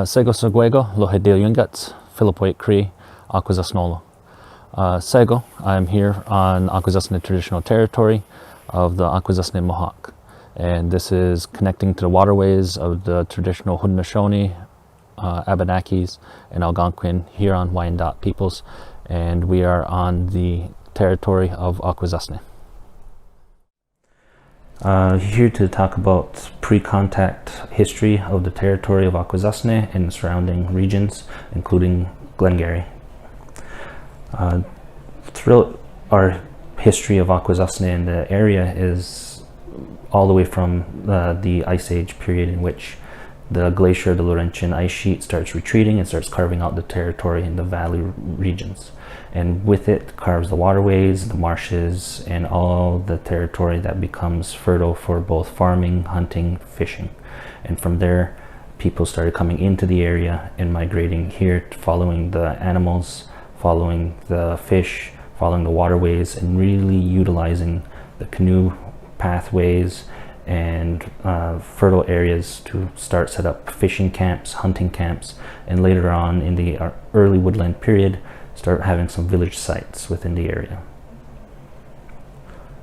Sego Seguego, Lohedil Yungats, Phillip White-Cree, Akwesasne. Sego, I'm here on Akwesasne traditional territory of the Akwesasne Mohawk. And this is connecting to the waterways of the traditional Haudenosaunee, Abenakis, and Algonquin Huron Wyandot peoples. And we are on the territory of Akwesasne. Here to talk about pre-contact history of the territory of Akwesasne and the surrounding regions, including Glengarry. Throughout our history of Akwesasne and the area is all the way from the Ice Age period, in which the glacier, the Laurentian ice sheet, starts retreating and starts carving out the territory in the valley regions. And with it carves the waterways, the marshes, and all the territory that becomes fertile for both farming, hunting, fishing. And from there, people started coming into the area and migrating here, following the animals, following the fish, following the waterways, and really utilizing the canoe pathways and fertile areas to start set up fishing camps, hunting camps, and later on in the early woodland period, start having some village sites within the area.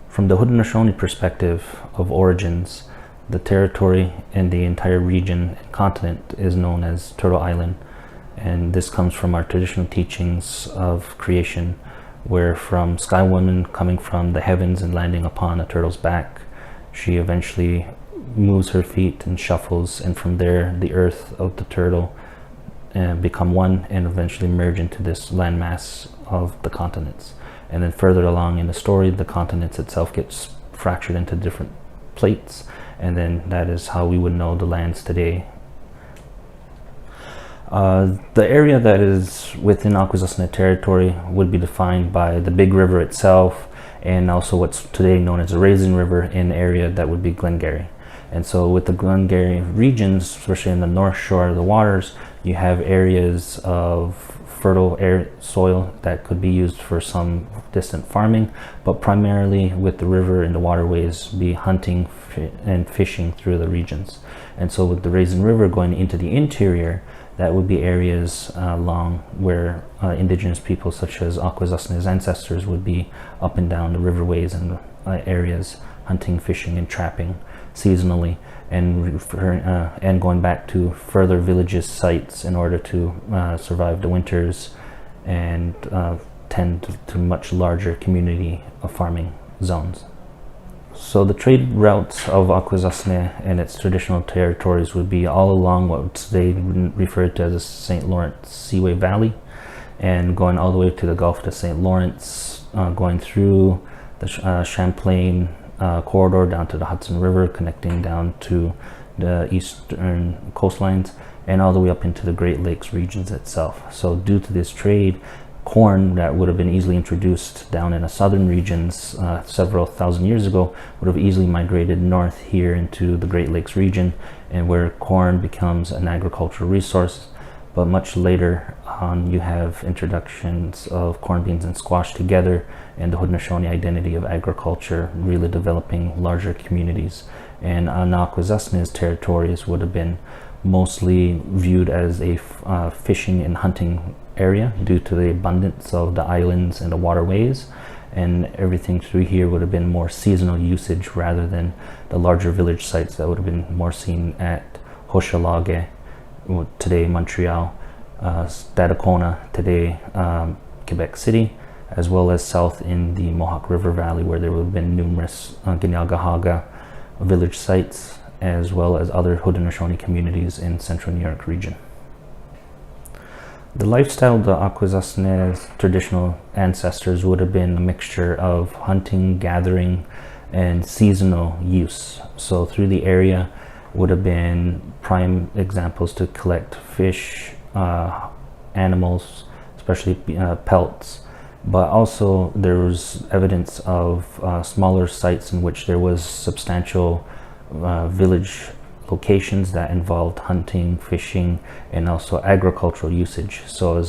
From the Haudenosaunee perspective of origins, the territory and the entire region and continent is known as Turtle Island, and this comes from our traditional teachings of creation, where from Sky Woman coming from the heavens and landing upon a turtle's back, she eventually moves her feet and shuffles, and from there the earth of the turtle become one and eventually merge into this landmass of the continents. And then further along in the story, the continents itself gets fractured into different plates, and then that is how we would know the lands today. The area that is within Akwesasne territory would be defined by the Big River itself, and also what's today known as the Raisin River in the area that would be Glengarry. And so with the Glengarry regions, especially in the north shore of the waters, you have areas of fertile soil that could be used for some distant farming, but primarily with the river and the waterways be hunting and fishing through the regions. And so with the Raisin River going into the interior, that would be areas along where indigenous people such as Akwesasne's ancestors would be up and down the riverways and areas hunting, fishing, and trapping seasonally, and going back to further villages sites in order to survive the winters and tend to much larger community of farming zones. So the trade routes of Akwesasne and its traditional territories would be all along what's today referred to as the St. Lawrence Seaway Valley, and going all the way to the Gulf to St. Lawrence, going through the Champlain corridor down to the Hudson River, connecting down to the eastern coastlines, and all the way up into the Great Lakes regions itself. So due to this trade, corn that would have been easily introduced down in the southern regions several thousand years ago would have easily migrated north here into the Great Lakes region, and where corn becomes an agricultural resource. But much later on, you have introductions of corn, beans, and squash together, and the Haudenosaunee identity of agriculture really developing larger communities. And on Akwesasne's territories would have been mostly viewed as a fishing and hunting area due to the abundance of the islands and the waterways, and everything through here would have been more seasonal usage rather than the larger village sites that would have been more seen at Hochelaga, today Montreal, Stadacona, today Quebec City, as well as south in the Mohawk River Valley, where there would have been numerous Kanieńkehá village sites, as well as other Haudenosaunee communities in central New York region. The lifestyle of the Akwesasne's traditional ancestors would have been a mixture of hunting, gathering, and seasonal use. So through the area would have been prime examples to collect fish, animals, especially pelts, but also there was evidence of smaller sites in which there was substantial village locations that involved hunting, fishing, and also agricultural usage. So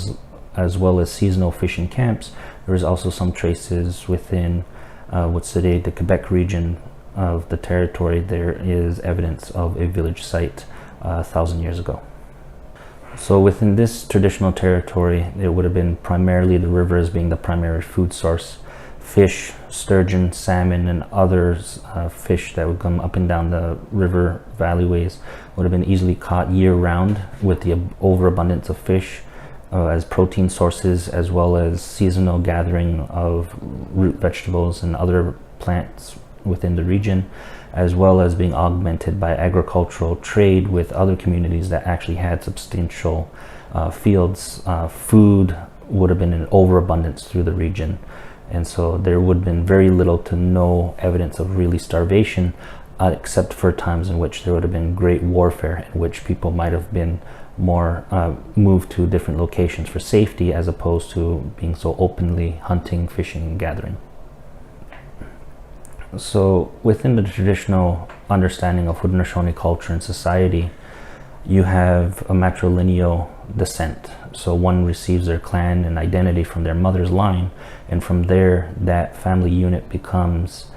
as well as seasonal fishing camps, there is also some traces within what's today the Quebec region of the territory. There is evidence of a village site 1,000 years ago. So within this traditional territory, it would have been primarily the river as being the primary food source. Fish, sturgeon, salmon, and others fish that would come up and down the river valleyways would have been easily caught year-round, with the overabundance of fish as protein sources, as well as seasonal gathering of root vegetables and other plants within the region, as well as being augmented by agricultural trade with other communities that actually had substantial fields. Food would have been in overabundance through the region, and so there would have been very little to no evidence of really starvation, except for times in which there would have been great warfare, in which people might have been more moved to different locations for safety, as opposed to being so openly hunting, fishing, and gathering. So within the traditional understanding of Haudenosaunee culture and society, you have a matrilineal descent. So one receives their clan and identity from their mother's line, and from there that family unit becomes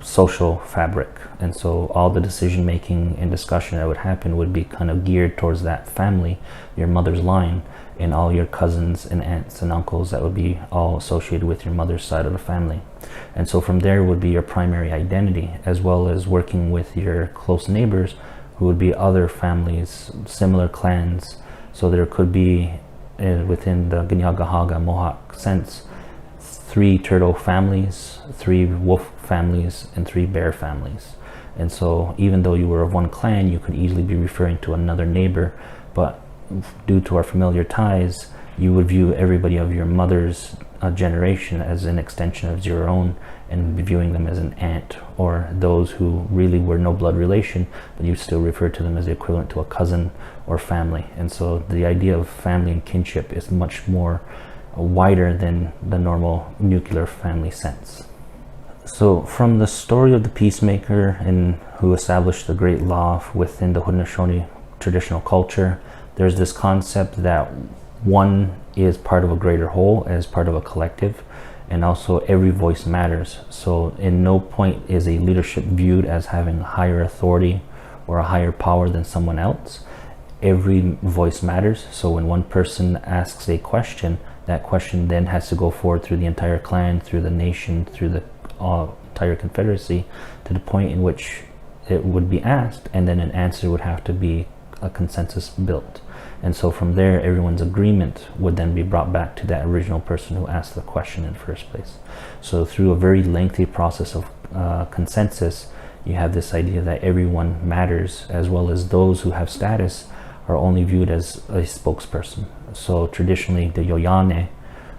social fabric. And so all the decision making and discussion that would happen would be kind of geared towards that family, your mother's line, and all your cousins and aunts and uncles that would be all associated with your mother's side of the family. And so from there would be your primary identity, as well as working with your close neighbors who would be other families, similar clans. So there could be within the Kanieńkehá Mohawk sense 3 turtle families, 3 wolf families, and 3 bear families. And so even though you were of one clan, you could easily be referring to another neighbor, but due to our familiar ties, you would view everybody of your mother's generation as an extension of your own, and viewing them as an aunt, or those who really were no blood relation, but you still refer to them as the equivalent to a cousin or family. And so the idea of family and kinship is much more wider than the normal nuclear family sense. So from the story of the peacemaker and who established the great law within the Haudenosaunee traditional culture, there's this concept that one is part of a greater whole, as part of a collective, and also every voice matters. So in no point is a leadership viewed as having higher authority or a higher power than someone else. Every voice matters. So when one person asks a question, that question then has to go forward through the entire clan, through the nation, through the entire confederacy, to the point in which it would be asked, and then an answer would have to be a consensus built. And so from there, everyone's agreement would then be brought back to that original person who asked the question in the first place. So through a very lengthy process of consensus, you have this idea that everyone matters, as well as those who have status are only viewed as a spokesperson. So traditionally, the yoyane,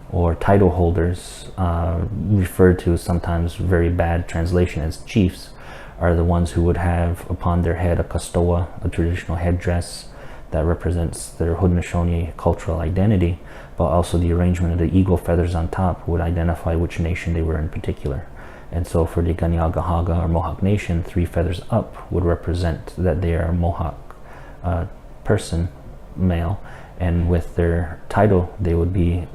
or title holders, referred to sometimes very bad translation as chiefs, are the ones who would have upon their head a kastoa, a traditional headdress that represents their Haudenosaunee cultural identity, but also the arrangement of the eagle feathers on top would identify which nation they were in particular. And so for the Kanieńkehá or Mohawk Nation, 3 feathers up would represent that they are a Mohawk person, male, and with their title they would be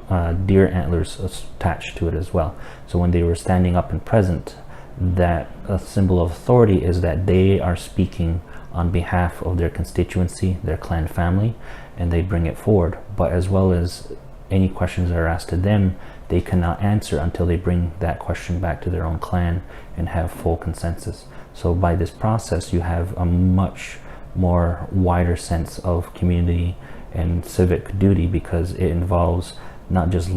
deer antlers attached to it as well. So when they were standing up and present, that a symbol of authority is that they are speaking on behalf of their constituency, their clan family, and they bring it forward. But as well as any questions that are asked to them, they cannot answer until they bring that question back to their own clan and have full consensus. So by this process, you have a much more wider sense of community and civic duty, because it involves not just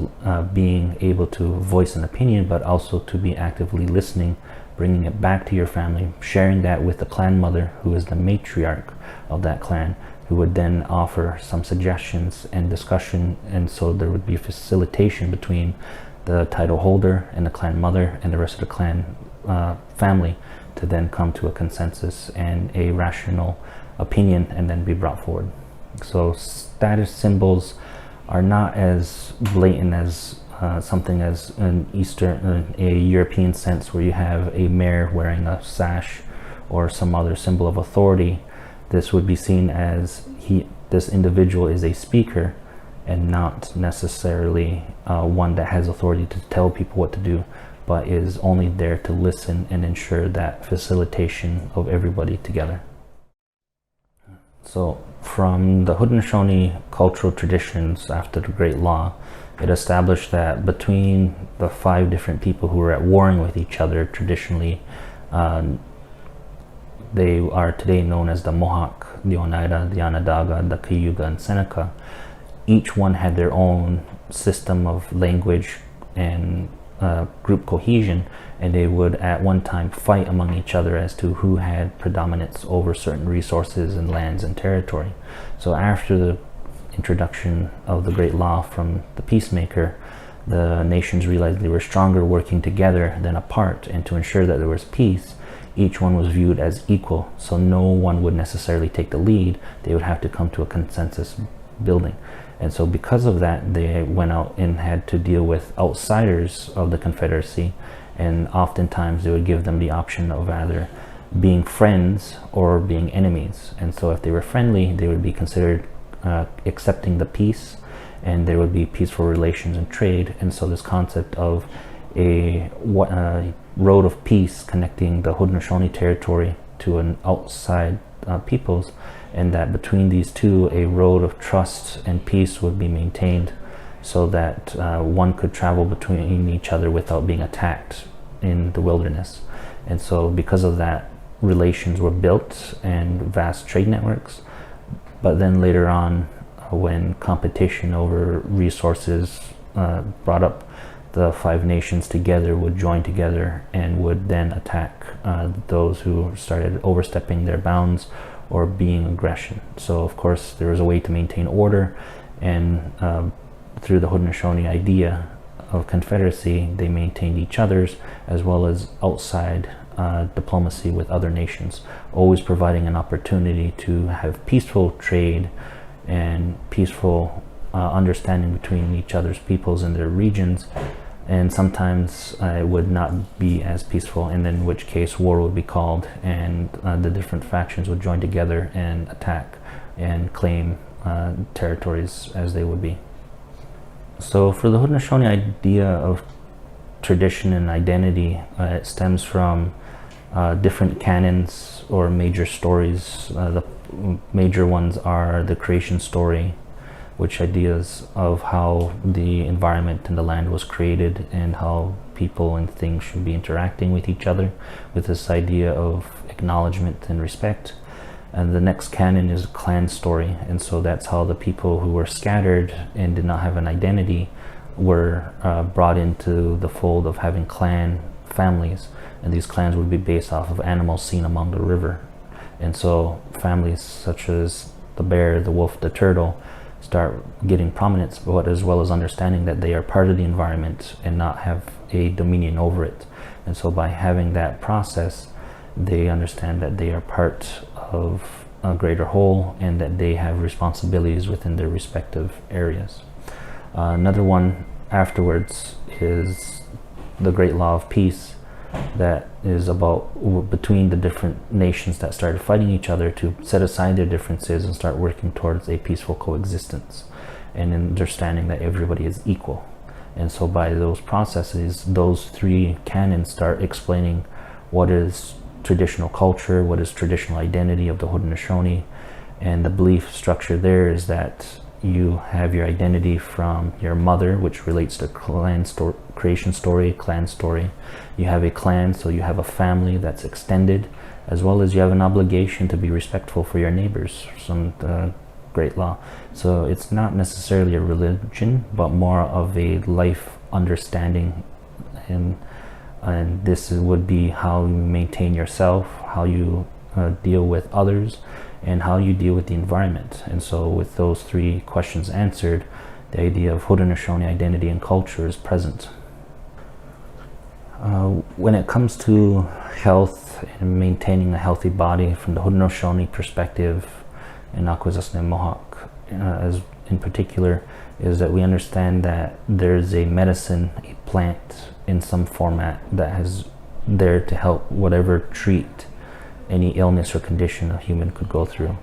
being able to voice an opinion, but also to be actively listening, bringing it back to your family, sharing that with the clan mother, who is the matriarch of that clan, who would then offer some suggestions and discussion. And so there would be facilitation between the title holder and the clan mother and the rest of the clan family to then come to a consensus and a rational opinion, and then be brought forward. So status symbols are not as blatant as something as an a European sense, where you have a mayor wearing a sash or some other symbol of authority. This would be seen as this individual is a speaker, and not necessarily one that has authority to tell people what to do, but is only there to listen and ensure that facilitation of everybody together. So from the Haudenosaunee cultural traditions after the Great Law, it established that between the 5 different people who were at warring with each other traditionally, they are today known as the Mohawk, the Oneida, the Onondaga, the Cayuga, and Seneca. Each one had their own system of language and group cohesion, and they would at one time fight among each other as to who had predominance over certain resources and lands and territory. So after the introduction of the Great Law from the Peacemaker, the nations realized they were stronger working together than apart, and to ensure that there was peace, each one was viewed as equal, so no one would necessarily take the lead. They would have to come to a consensus building. And so because of that, they went out and had to deal with outsiders of the Confederacy, and oftentimes they would give them the option of either being friends or being enemies. And so if they were friendly, they would be considered accepting the peace, and there would be peaceful relations and trade. And so this concept of a road of peace connecting the Haudenosaunee territory to an outside peoples, and that between these two a road of trust and peace would be maintained, so that one could travel between each other without being attacked in the wilderness. And so because of that, relations were built and vast trade networks. But then later on, when competition over resources brought up, the 5 nations together would join together and would then attack those who started overstepping their bounds or being aggression. So of course there was a way to maintain order, and through the Haudenosaunee idea of confederacy, they maintained each other's as well as outside diplomacy with other nations, always providing an opportunity to have peaceful trade and peaceful understanding between each other's peoples and their regions. And sometimes it would not be as peaceful, and in which case war would be called, and the different factions would join together and attack and claim territories as they would be. So for the Haudenosaunee idea of tradition and identity, it stems from different canons or major stories. The major ones are the creation story, which ideas of how the environment and the land was created and how people and things should be interacting with each other, with this idea of acknowledgement and respect. And the next canon is a clan story, and so that's how the people who were scattered and did not have an identity were brought into the fold of having clan families, and these clans would be based off of animals seen along the river. And so families such as the bear, the wolf, the turtle start getting prominence, but as well as understanding that they are part of the environment and not have a dominion over it. And so by having that process, they understand that they are part of a greater whole and that they have responsibilities within their respective areas. Another one afterwards is the Great Law of Peace, that is about between the different nations that started fighting each other to set aside their differences and start working towards a peaceful coexistence and understanding that everybody is equal. And so by those processes, those 3 canons start explaining what is traditional culture, what is traditional identity of the Haudenosaunee, and the belief structure there is that you have your identity from your mother, which relates to creation story, clan story. You have a clan, so you have a family that's extended, as well as you have an obligation to be respectful for your neighbors from the Great Law. So it's not necessarily a religion, but more of a life understanding, and this would be how you maintain yourself, how you deal with others, and how you deal with the environment. And so with those 3 questions answered, the idea of Haudenosaunee identity and culture is present. When it comes to health and maintaining a healthy body from the Haudenosaunee perspective in Akwesasne Mohawk, as in particular, is that we understand that there's a medicine, a plant in some format that is there to help whatever treat any illness or condition a human could go through.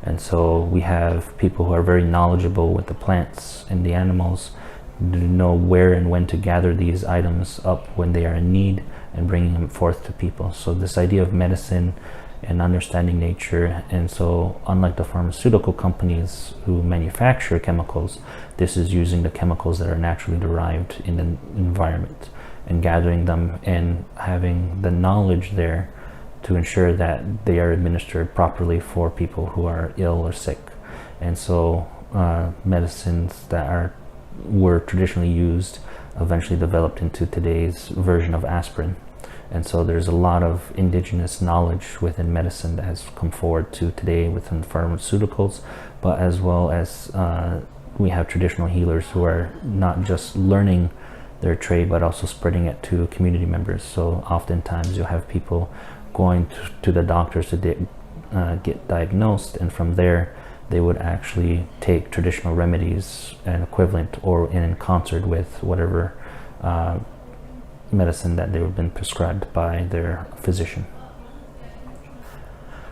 And so we have people who are very knowledgeable with the plants and the animals, to know where and when to gather these items up when they are in need and bringing them forth to people. So this idea of medicine and understanding nature. And so unlike the pharmaceutical companies who manufacture chemicals, this is using the chemicals that are naturally derived in the environment and gathering them and having the knowledge there to ensure that they are administered properly for people who are ill or sick. And so medicines that were traditionally used eventually developed into today's version of aspirin. And so there's a lot of indigenous knowledge within medicine that has come forward to today within pharmaceuticals, but as well as we have traditional healers who are not just learning their trade but also spreading it to community members. So oftentimes you'll have people going to the doctors to get diagnosed, and from there they would actually take traditional remedies and equivalent or in concert with whatever medicine that they were been prescribed by their physician.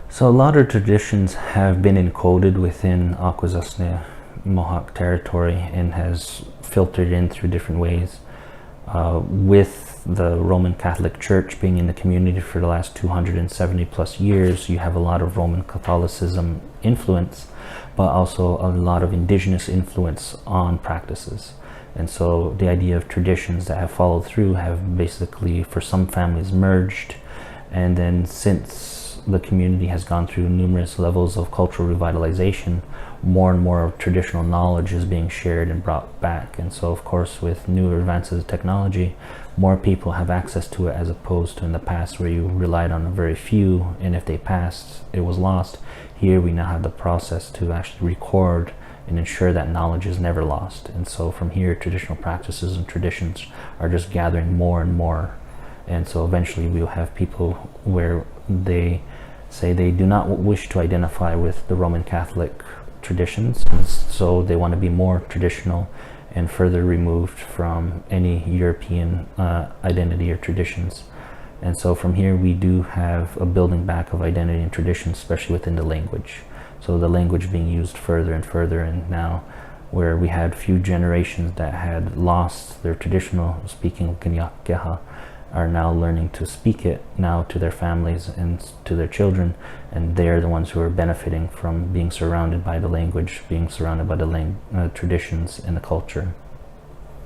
So a lot of traditions have been encoded within Akwesasne Mohawk territory and has filtered in through different ways. With the Roman Catholic Church being in the community for the last 270 plus years, you have a lot of Roman Catholicism influence, but also a lot of indigenous influence on practices. And so the idea of traditions that have followed through have basically, for some families, merged. And then since the community has gone through numerous levels of cultural revitalization, more and more of traditional knowledge is being shared and brought back. And so of course, with newer advances of technology, more people have access to it, as opposed to in the past where you relied on a very few, and if they passed, it was lost. Here we now have the process to actually record and ensure that knowledge is never lost. And so from here, traditional practices and traditions are just gathering more and more. And so eventually we'll have people where they say they do not wish to identify with the Roman Catholic traditions, and so they want to be more traditional and further removed from any European identity or traditions. And so from here we do have a building back of identity and tradition, especially within the language. So the language being used further and further, and now where we had few generations that had lost their traditional speaking of Kanieńkehá are now learning to speak it now to their families and to their children, and they're the ones who are benefiting from being surrounded by the language, being surrounded by the traditions and the culture.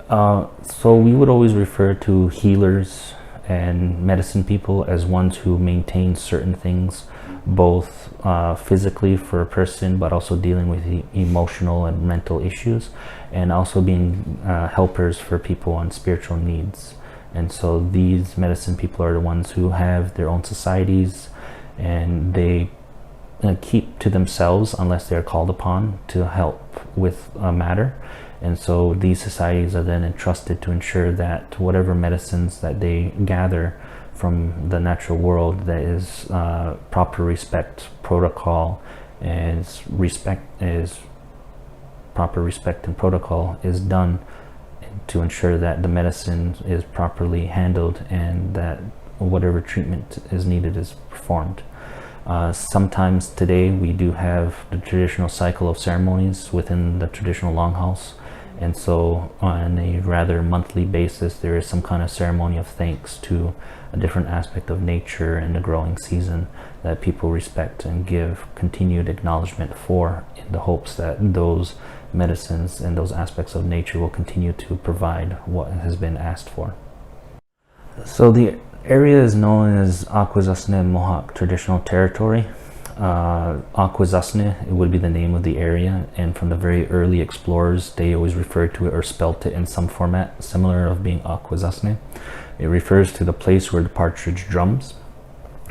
So we would always refer to healers and medicine people as ones who maintain certain things, both physically for a person, but also dealing with the emotional and mental issues, and also being helpers for people on spiritual needs. And so these medicine people are the ones who have their own societies, and they keep to themselves unless they're called upon to help with a matter. And so these societies are then entrusted to ensure that whatever medicines that they gather from the natural world, that is proper respect protocol, proper respect and protocol is done to ensure that the medicine is properly handled and that whatever treatment is needed is performed. Sometimes today we do have the traditional cycle of ceremonies within the traditional longhouse, and so on a rather monthly basis there is some kind of ceremony of thanks to a different aspect of nature and the growing season that people respect and give continued acknowledgement for, in the hopes that those medicines and those aspects of nature will continue to provide what has been asked for. So the area is known as Akwesasne Mohawk Traditional Territory. Akwesasne, it would be the name of the area, and from the very early explorers they always referred to it or spelt it in some format similar of being Akwesasne. It refers to the place where the partridge drums,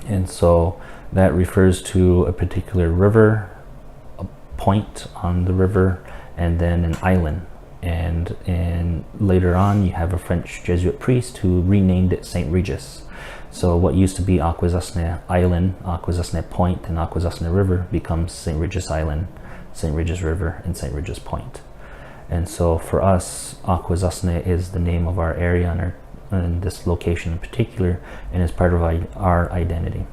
and so that refers to a particular river, a point on the river, and then an island. And later on you have a French Jesuit priest who renamed it St. Regis. So what used to be Akwesasne Island, Akwesasne Point, and Akwesasne River becomes St. Regis Island, St. Regis River, and St. Regis Point. And so for us, Akwesasne is the name of our area and this location in particular, and is part of our identity.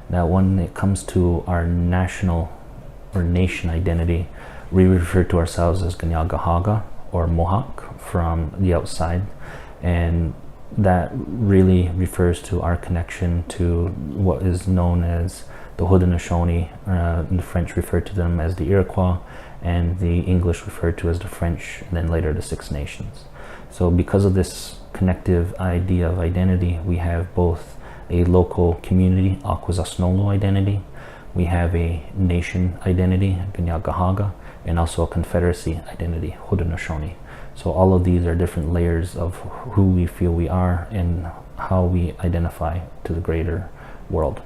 Now when it comes to our national or nation identity, we refer to ourselves as Glengarry or Mohawk from the outside, and that really refers to our connection to what is known as The Haudenosaunee, the French referred to them as the Iroquois, and the English referred to as the French, and then later the Six Nations. So because of this connective idea of identity, we have both a local community, Akwesasne identity, we have a nation identity, Kanieńkehá, and also a confederacy identity, Haudenosaunee. So all of these are different layers of who we feel we are and how we identify to the greater world.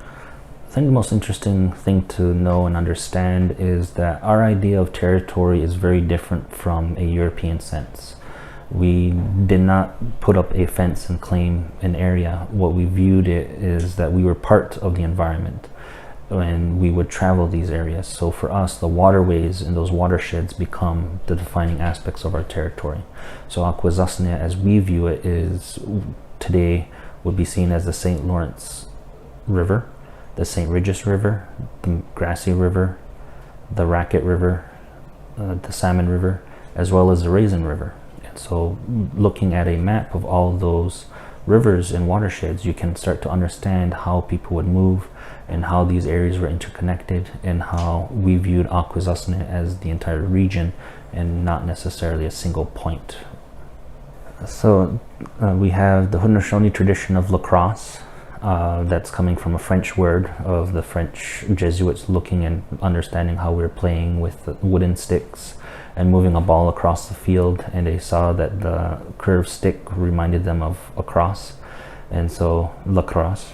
I think the most interesting thing to know and understand is that our idea of territory is very different from a European sense. We did not put up a fence and claim an area. What we viewed it is that we were part of the environment and we would travel these areas. So for us, the waterways and those watersheds become the defining aspects of our territory. So Akwesasne, as we view it, is today would be seen as the St. Lawrence River, the St. Regis River, the Grassy River, the Racket River, the Salmon River, as well as the Raisin River. And so looking at a map of all those rivers and watersheds, you can start to understand how people would move and how these areas were interconnected and how we viewed Akwesasne as the entire region and not necessarily a single point. So we have the Haudenosaunee tradition of lacrosse. That's coming from a French word of the French Jesuits looking and understanding how we were playing with wooden sticks and moving a ball across the field, and they saw that the curved stick reminded them of a cross, and so lacrosse.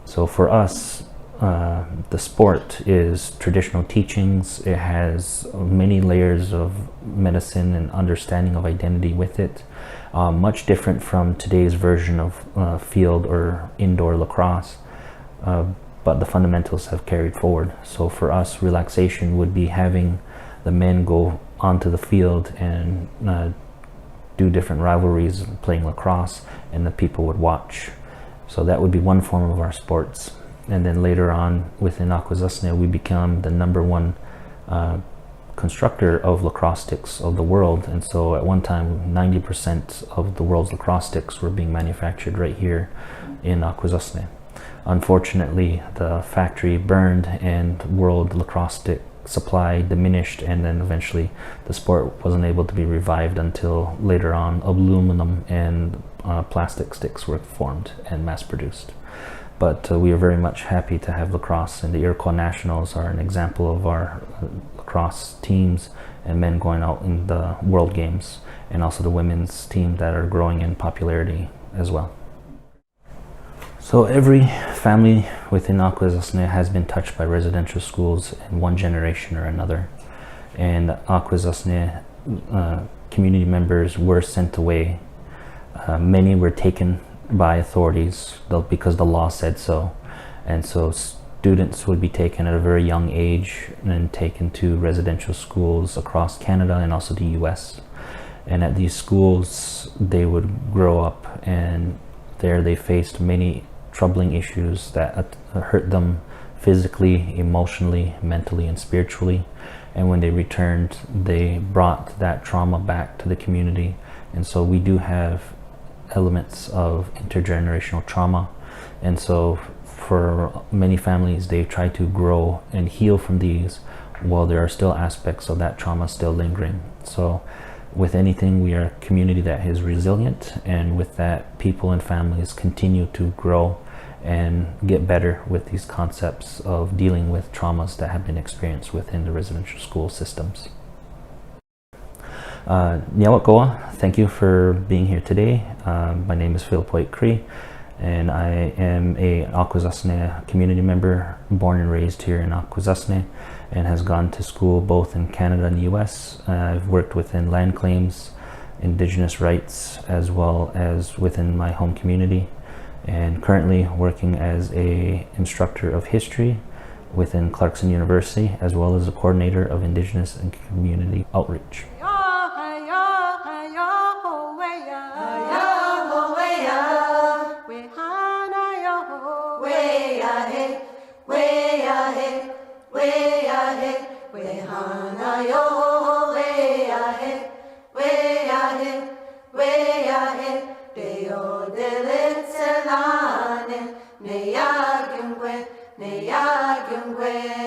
So for us, the sport is traditional teachings. It has many layers of medicine and understanding of identity with it. Much different from today's version of field or indoor lacrosse, but the fundamentals have carried forward. So for us, relaxation would be having the men go onto the field and do different rivalries playing lacrosse, and the people would watch. So that would be one form of our sports. And then later on within Akwesasne, we become the #1 constructor of lacrosse sticks of the world. And so at one time, 90% of the world's lacrosse sticks were being manufactured right here in Akwesasne. Unfortunately, the factory burned and world lacrosse stick supply diminished, and then eventually the sport wasn't able to be revived until later on aluminum and plastic sticks were formed and mass produced. But we are very much happy to have lacrosse, and the Iroquois Nationals are an example of our lacrosse teams and men going out in the World Games, and also the women's team that are growing in popularity as well. So every family within Akwesasne has been touched by residential schools in one generation or another, and Akwesasne community members were sent away. Many were taken by authorities because the law said so, and so students would be taken at a very young age and taken to residential schools across Canada and also the US. And at these schools they would grow up, and there they faced many troubling issues that hurt them physically, emotionally, mentally, and spiritually. And when they returned, they brought that trauma back to the community. And so we do have elements of intergenerational trauma, and so for many families they try to grow and heal from these while there are still aspects of that trauma still lingering. So with anything, we are a community that is resilient, and with that, people and families continue to grow and get better with these concepts of dealing with traumas that have been experienced within the residential school systems. Niawak, thank you for being here today. My name is Phillip White-Cree, and I am a Akwesasne community member, born and raised here in Akwesasne, and has gone to school both in Canada and the US. I've worked within land claims, Indigenous rights, as well as within my home community, and currently working as a instructor of history within Clarkson University, as well as a coordinator of Indigenous and community outreach. Ne ne ya gyungwe